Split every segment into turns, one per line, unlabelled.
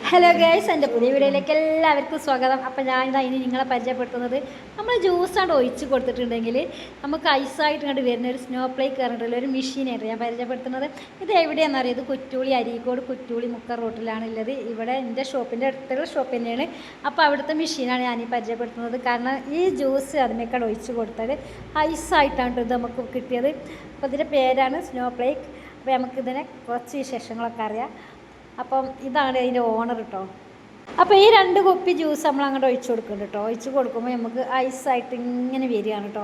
Hello guys, എൻ്റെ പുതിയ വീഡിയോയിലേക്ക് എല്ലാവർക്കും സ്വാഗതം. അപ്പോൾ ഞാൻ ഇനി നിങ്ങളെ പരിചയപ്പെടുത്തുന്നത് നമ്മൾ ജ്യൂസാണ് ഒഴിച്ച് കൊടുത്തിട്ടുണ്ടെങ്കിൽ നമുക്ക് ഐസായിട്ട് കണ്ട് വരുന്ന ഒരു സ്നോ പ്ലേക്ക് പറഞ്ഞിട്ടുള്ള ഒരു മെഷീനായിട്ട് ഞാൻ പരിചയപ്പെടുത്തുന്നത്. ഇത് എവിടെയാണെന്ന് അറിയാം, ഇത് കുറ്റൂളി അരീക്കോട് കുറ്റൂളി മുക്ക റോട്ടിലാണുള്ളത്. ഇവിടെ എൻ്റെ ഷോപ്പിൻ്റെ അടുത്തുള്ള ഷോപ്പ് തന്നെയാണ്. അപ്പോൾ അവിടുത്തെ മെഷീനാണ് ഞാൻ ഈ പരിചയപ്പെടുത്തുന്നത്. കാരണം ഈ ജ്യൂസ് അതിനേക്കാൾ ഒഴിച്ച് കൊടുത്താൽ ഐസായിട്ടാണ് ഇത് നമുക്ക് കിട്ടിയത്. അപ്പോൾ ഇതിൻ്റെ പേരാണ് സ്നോ പ്ലേക്ക്. അപ്പോൾ നമുക്കിതിനെ കുറച്ച് വിശേഷങ്ങളൊക്കെ അറിയാം. അപ്പം ഇതാണ് അതിൻ്റെ ഓണർ കേട്ടോ. അപ്പോൾ ഈ 2 കുപ്പി ജ്യൂസ് നമ്മൾ അങ്ങോട്ട് ഒഴിച്ച് കൊടുക്കുന്നുണ്ട് കേട്ടോ. ഒഴിച്ച് കൊടുക്കുമ്പോൾ നമുക്ക് ഐസായിട്ട് ഇങ്ങനെ വരികയാണ് കേട്ടോ.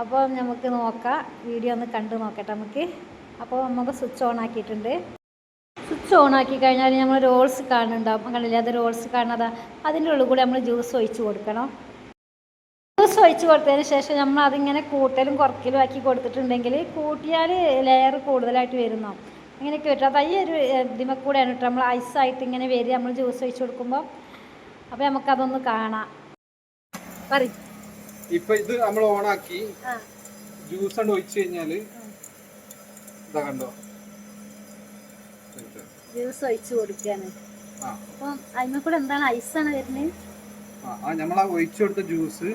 അപ്പോൾ നമുക്ക് നോക്കാം, വീഡിയോ ഒന്ന് കണ്ടു നോക്കട്ടെ നമുക്ക്. അപ്പോൾ നമുക്ക് സ്വിച്ച് ഓൺ ആക്കിയിട്ടുണ്ട്. സ്വിച്ച് ഓൺ ആക്കി കഴിഞ്ഞാൽ നമ്മൾ റോൾസ് കാണുന്നുണ്ടാവും, കണ്ടില്ലേ? അത് റോൾസ് കാണുന്നതാ. അതിൻ്റെ ഉള്ളിൽ കൂടി നമ്മൾ ജ്യൂസ് ഒഴിച്ച് കൊടുക്കണം. ജ്യൂസ് ഒഴിച്ച് കൊടുത്തതിന് ശേഷം നമ്മൾ അതിങ്ങനെ കൂട്ടലും കുറക്കലും ആക്കി കൊടുത്തിട്ടുണ്ടെങ്കിൽ കൂട്ടിയാൽ ലെയർ കൂടുതലായിട്ട് വരുന്നു. അങ്ങനെയൊക്കെ വരും. അത് ഈ ഒരു ഇതിമ കൂടെയാണ് കേട്ടോ നമ്മൾ ഐസായിട്ട് ഇങ്ങനെ വരിക നമ്മൾ ജ്യൂസ് ഒഴിച്ച് കൊടുക്കുമ്പോൾ. അപ്പോൾ നമുക്കതൊന്ന് കാണാം. പറയും
ഇപ്പൊ ഇത് നമ്മൾ ഓണാക്കി ജ്യൂസ് ആണ് ഒഴിച്ചു കഴിഞ്ഞാല് ഇതാ കണ്ടോ,
ജ്യൂസ് ഒഴിച്ച് കൊടുക്കുകയാണ്. അപ്പം അതിന് കൂടെ എന്താണ് ഐസാണ് വരുന്നത്.
നമ്മൾ ആ ഒഴിച്ചു കൊടുത്ത ജ്യൂസ്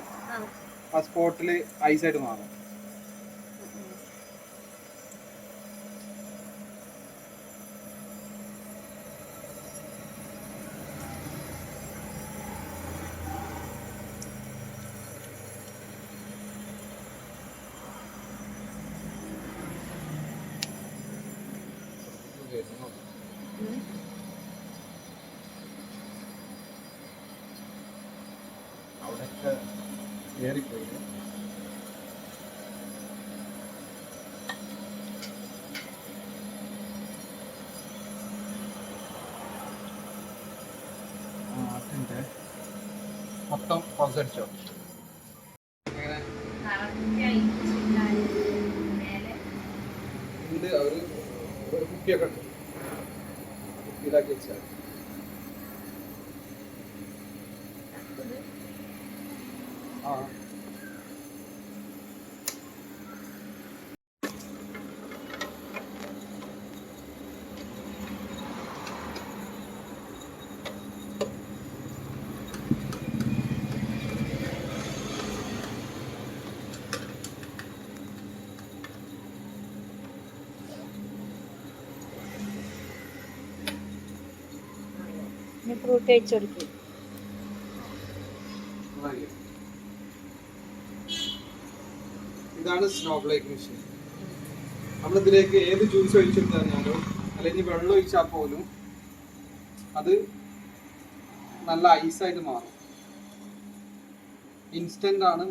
ആ സ്പോട്ടില് ഐസായിട്ട് മാറും. അവിടെയൊക്കെ ഏറിപ്പോയി. മൊത്തം പൗസടിച്ചോ? ഇത് ഒരു കുപ്പിയൊക്കെ ഉണ്ട്, ഇതാക്കി വെച്ചാൽ
ഫ്രൂട്ട് ഒഴിച്ച് കൊടുക്കും.
ഇതാണ് സ്നോ പ്ലേക്ക് മെഷീൻ. നമ്മളിതിലേക്ക് ഏത് ജ്യൂസ് ഒഴിച്ചിട്ട് തന്നാലും അല്ലെങ്കിൽ വെള്ളം ഒഴിച്ചാൽ പോലും അത് നല്ല ഐസായിട്ട് മാറും. ഇൻസ്റ്റന്റ് ആണ്.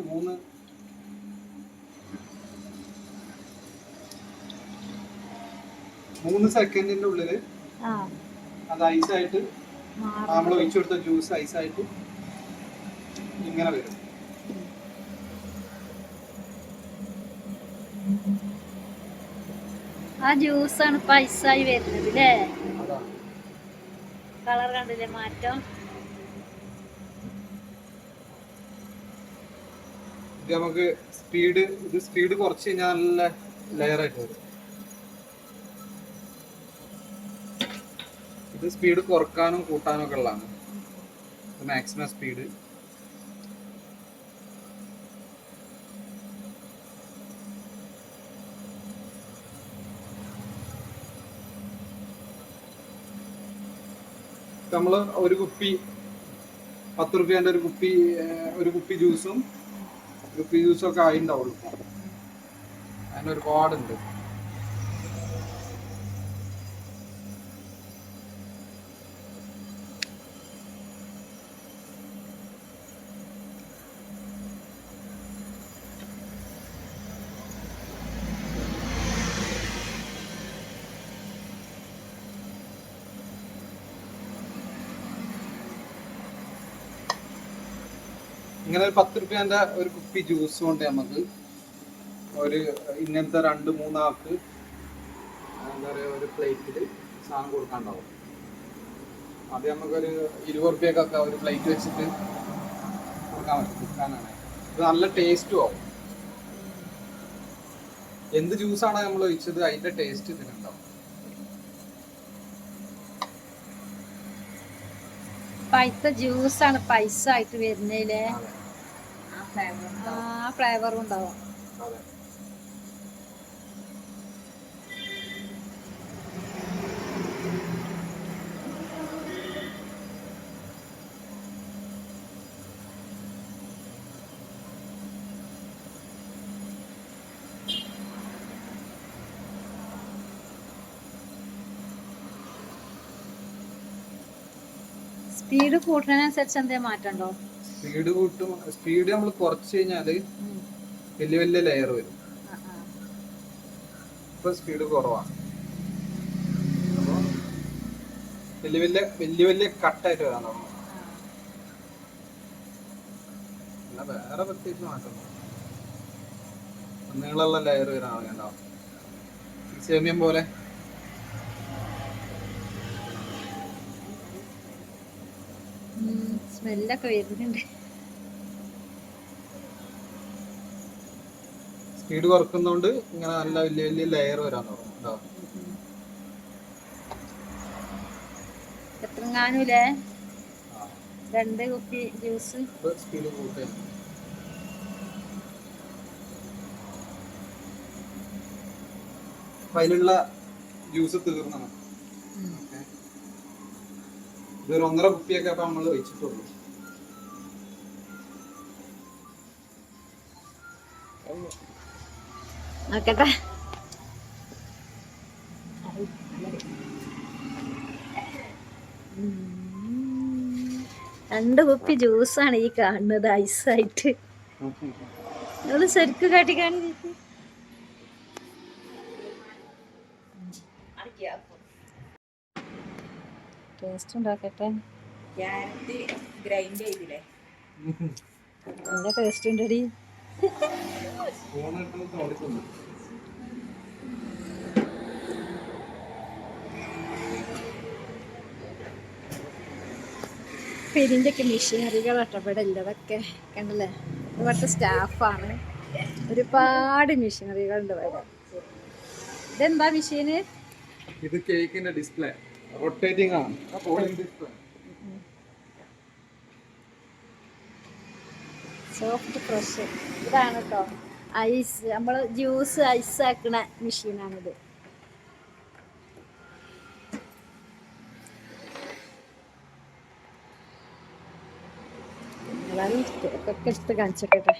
3 സെക്കൻഡിന്റെ ഉള്ളില് അത് ഐസായിട്ട് നമ്മൾ ഒഴിച്ചു കൊടുത്ത ജ്യൂസ് ഐസായിട്ട് ഇങ്ങനെ വരും.
ആ ജ്യൂസാണ് ഇപ്പം ഐസായി വരുന്നത് അല്ലേ? കളർ കണ്ടില്ലേ മാറ്റം?
ഇത് നമുക്ക് സ്പീഡ് കുറച്ച് കഴിഞ്ഞാൽ നല്ല ലെയർ ആയിട്ട് വരും. ഇത് സ്പീഡ് കുറക്കാനും കൂട്ടാനും ഒക്കെ ഉള്ളതാണ്. Maximum speed. നമ്മള് ഒരു കുപ്പി 10 റുപ്യന്റെ ഒരു കുപ്പി ജ്യൂസും ഒക്കെ ആയിണ്ടാവുള്ളൂ. അതിന് ഒരുപാടുണ്ട്. ഇങ്ങനെ ഒരു 10 റുപ്യന്റെ ഒരു കുപ്പി ജ്യൂസ് കൊണ്ട് നമുക്ക് ഒരു ഇങ്ങനത്തെ 2-3 ആൾക്ക് എന്താ പറയുക ഒരു പ്ലേറ്റിൽ സാധനം കൊടുക്കാണ്ടാവും. അത് നമുക്കൊരു 20 റുപ്യക്കൊക്കെ ഒരു പ്ലേറ്റ് വെച്ചിട്ട് കൊടുക്കാൻ പറ്റും. കൊടുക്കാനാണ് ഇത് നല്ല ടേസ്റ്റും ആവും. എന്ത് ജ്യൂസാണ് നമ്മൾ ഒഴിച്ചത് അതിന്റെ ടേസ്റ്റ് ഇതിനുണ്ടാവും.
പഴുത്ത ജ്യൂസാണ് പൈസ ആയിട്ട് വരുന്നതിലെ
അതെ
ആ ഫ്ലേവറും ഉണ്ടാവും.
അതെ.
സ്പീഡ് കൂട്ടുന്നതിനനുസരിച്ച് എന്തേ മാറ്റണ്ടോ?
സ്പീഡ് കൂട്ടും. സ്പീഡ് നമ്മൾ കുറച്ച് കഴിഞ്ഞാല് വലിയ വലിയ ലെയർ വരും. ഇപ്പൊ സ്പീഡ് കുറവാണ്. അപ്പൊ വലിയ വലിയ വലിയ വലിയ കട്ടായിട്ട് വരാൻ തുടങ്ങും. അല്ല വേറെ പ്രത്യേകിച്ച് മാറ്റം നീളമുള്ള ലെയർ വരാൻ ഉണ്ടാവും. സേമിയം പോലെ.
സ്മെല്ലൊക്കെ വരുന്നുണ്ട്.
സ്പീഡ് കുറക്കുന്നോണ്ട് ഇങ്ങനെ നല്ല വലിയ വലിയ ലെയർ വരാൻ തുടങ്ങും.
എത്രങ്ങാനുല്ലേ 2 കുപ്പി ജ്യൂസ്.
സ്പീഡ് കൂട്ടുക. അതിലുള്ള ജ്യൂസ് തീർന്നാണ്. ഇതൊരു 1.5 കുപ്പിയൊക്കെ അപ്പൊ നമ്മള് വെച്ചിട്ടുള്ളൂ.
നോക്കട്ടെ. ഉം. 2 കുപ്പി ജ്യൂസാണ് ഈ കാണുന്നത് ഐസായിട്ട്. അത് ശരിക്കും കാട്ടിക്കാണ്. ടേസ്റ്റ് ഉണ്ടാക്കട്ടെ. നല്ല ടേസ്റ്റ് ഉണ്ടടി. ഇതിൻ്റെയൊക്കെ മെഷീനറികൾ ഇഷ്ടപ്പെടില്ല. അതൊക്കെ കണ്ടല്ലേ, ഇവിടുത്തെ സ്റ്റാഫാണ്. ഒരുപാട് മെഷീനറികളുണ്ട് ഇവിടെ. ഇതെന്താ മെഷീന്?
ഇത് കേക്കിന്റെ ഡിസ്പ്ലേ റൊട്ടേറ്റിംഗ് ആണ്.
സോഫ്റ്റ് ഫ്രഷ് ഇതാണ് കേട്ടോ. ഐസ്, നമ്മൾ ജ്യൂസ് ഐസ് ആക്കണ മെഷീനാണിത്. ഒക്കെ എടുത്ത് കാണിച്ചോട്ടെ.